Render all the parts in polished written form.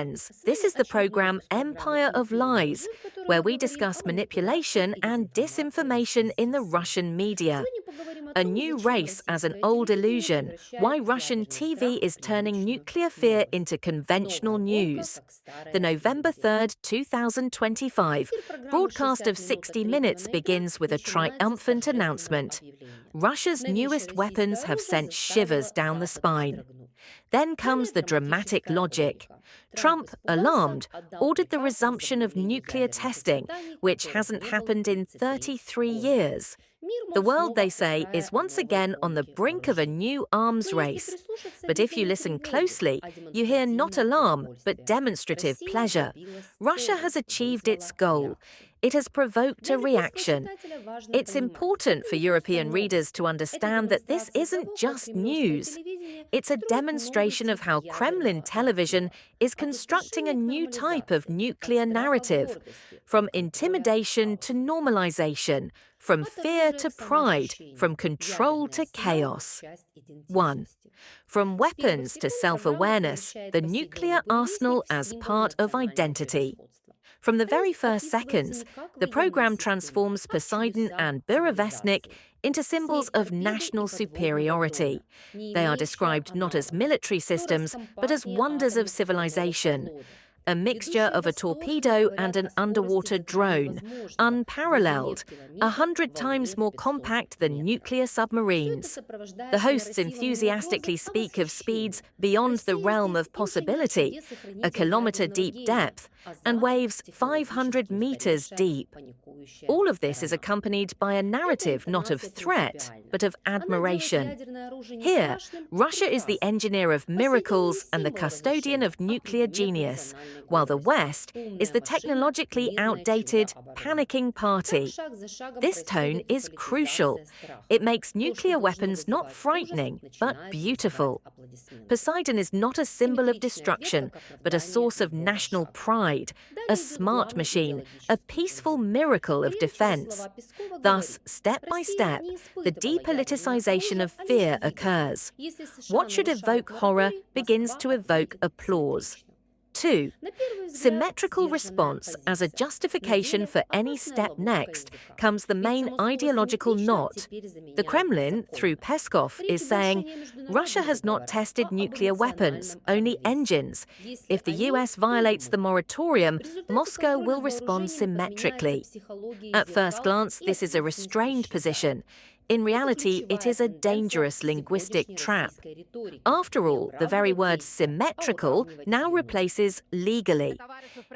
friends. This is the program Empire of Lies, where we discuss manipulation and disinformation in the Russian media. A new race as an old illusion, why Russian TV is turning nuclear fear into conventional news. The November 3rd, 2025 broadcast of 60 Minutes begins with a triumphant announcement. Russia's newest weapons have sent shivers down the spine. Then comes the dramatic logic. Trump, alarmed, ordered the resumption of nuclear testing, which hasn't happened in 33 years. The world, they say, is once again on the brink of a new arms race. But if you listen closely, you hear not alarm, but demonstrative pleasure. Russia has achieved its goal. It has provoked a reaction. It's important for European readers to understand that this isn't just news. It's a demonstration of how Kremlin television is constructing a new type of nuclear narrative, from intimidation to normalization, from fear to pride, from control to chaos. 1. From weapons to self-awareness, the nuclear arsenal as part of identity. From the very first seconds, the program transforms Poseidon and Burevestnik into symbols of national superiority. They are described not as military systems, but as wonders of civilization. A mixture of a torpedo and an underwater drone, unparalleled, 100 times more compact than nuclear submarines. The hosts enthusiastically speak of speeds beyond the realm of possibility, a kilometre-deep depth, and waves 500 meters deep. All of this is accompanied by a narrative not of threat, but of admiration. Here, Russia is the engineer of miracles and the custodian of nuclear genius, while the West is the technologically outdated, panicking party. This tone is crucial. It makes nuclear weapons not frightening, but beautiful. Poseidon is not a symbol of destruction, but a source of national pride, a smart machine, a peaceful miracle of defense. Thus, step by step, the depoliticization of fear occurs. What should evoke horror begins to evoke applause. 2. Symmetrical response as a justification for any step next comes the main ideological knot. The Kremlin, through Peskov, is saying, Russia has not tested nuclear weapons, only engines. If the US violates the moratorium, Moscow will respond symmetrically. At first glance, this is a restrained position. In reality, it is a dangerous linguistic trap. After all, the very word symmetrical now replaces legally.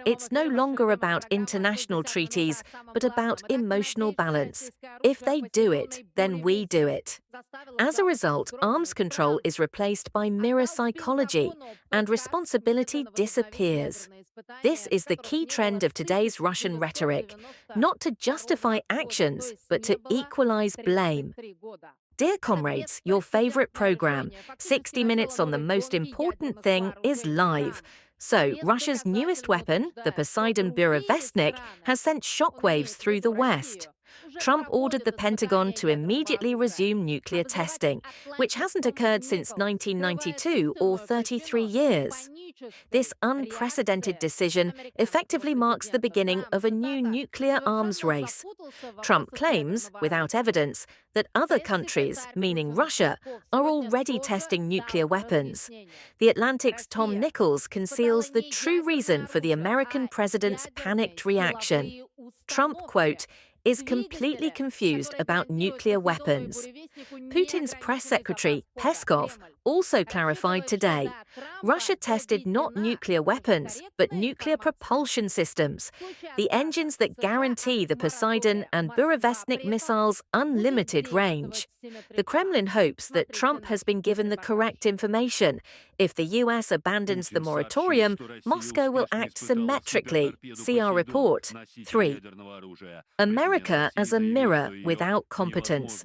It's no longer about international treaties, but about emotional balance. If they do it, then we do it. As a result, arms control is replaced by mirror psychology, and responsibility disappears. This is the key trend of today's Russian rhetoric, not to justify actions, but to equalize blame. Dear comrades, your favorite program, 60 Minutes on the most important thing, is live. So, Russia's newest weapon, the Poseidon Burevestnik, has sent shockwaves through the West. Trump ordered the Pentagon to immediately resume nuclear testing, which hasn't occurred since 1992 or 33 years. This unprecedented decision effectively marks the beginning of a new nuclear arms race. Trump claims, without evidence, that other countries, meaning Russia, are already testing nuclear weapons. The Atlantic's Tom Nichols conceals the true reason for the American president's panicked reaction. Trump, quote, is completely confused about nuclear weapons. Putin's press secretary, Peskov, also clarified today, Russia tested not nuclear weapons, but nuclear propulsion systems, the engines that guarantee the Poseidon and Burevestnik missiles unlimited range. The Kremlin hopes that Trump has been given the correct information. If the US abandons the moratorium, Moscow will act symmetrically. See our report. 3. America as a mirror without competence.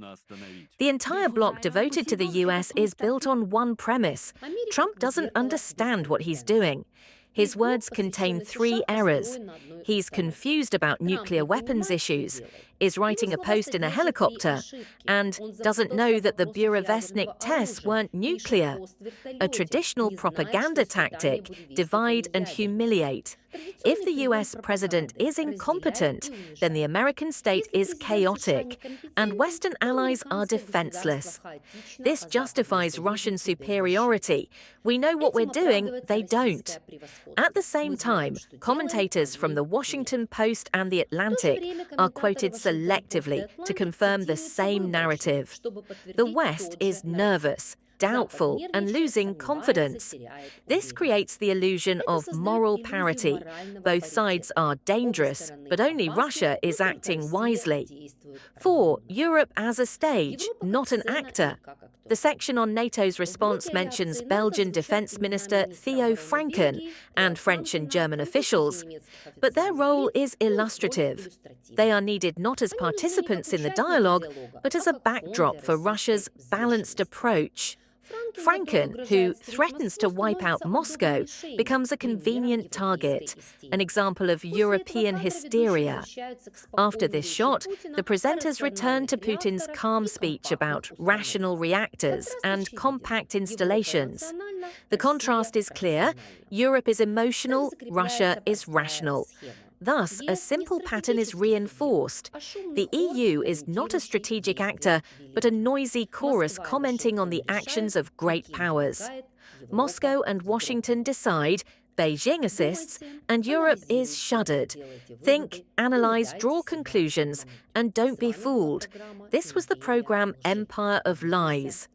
The entire bloc devoted to the US is built on one premise. Trump doesn't understand what he's doing. His words contain 3 errors. He's confused about nuclear weapons issues, is writing a post in a helicopter, and doesn't know that the Burevestnik tests weren't nuclear. A traditional propaganda tactic, divide and humiliate. If the US president is incompetent, then the American state is chaotic, and Western allies are defenseless. This justifies Russian superiority. We know what we're doing, they don't. At the same time, commentators from the Washington Post and the Atlantic are quoted selectively to confirm the same narrative. The West is nervous, doubtful, and losing confidence. This creates the illusion of moral parity. Both sides are dangerous, but only Russia is acting wisely. 4. Europe as a stage, not an actor. The section on NATO's response mentions Belgian Defence Minister Theo Franken and French and German officials, but their role is illustrative. They are needed not as participants in the dialogue, but as a backdrop for Russia's balanced approach. Franken, who threatens to wipe out Moscow, becomes a convenient target, an example of European hysteria. After this shot, the presenters return to Putin's calm speech about rational reactors and compact installations. The contrast is clear. Europe is emotional, Russia is rational. Thus, a simple pattern is reinforced. The EU is not a strategic actor, but a noisy chorus commenting on the actions of great powers. Moscow and Washington decide, Beijing assists, and Europe is shuddered. Think, analyze, draw conclusions, and don't be fooled. This was the program Empire of Lies.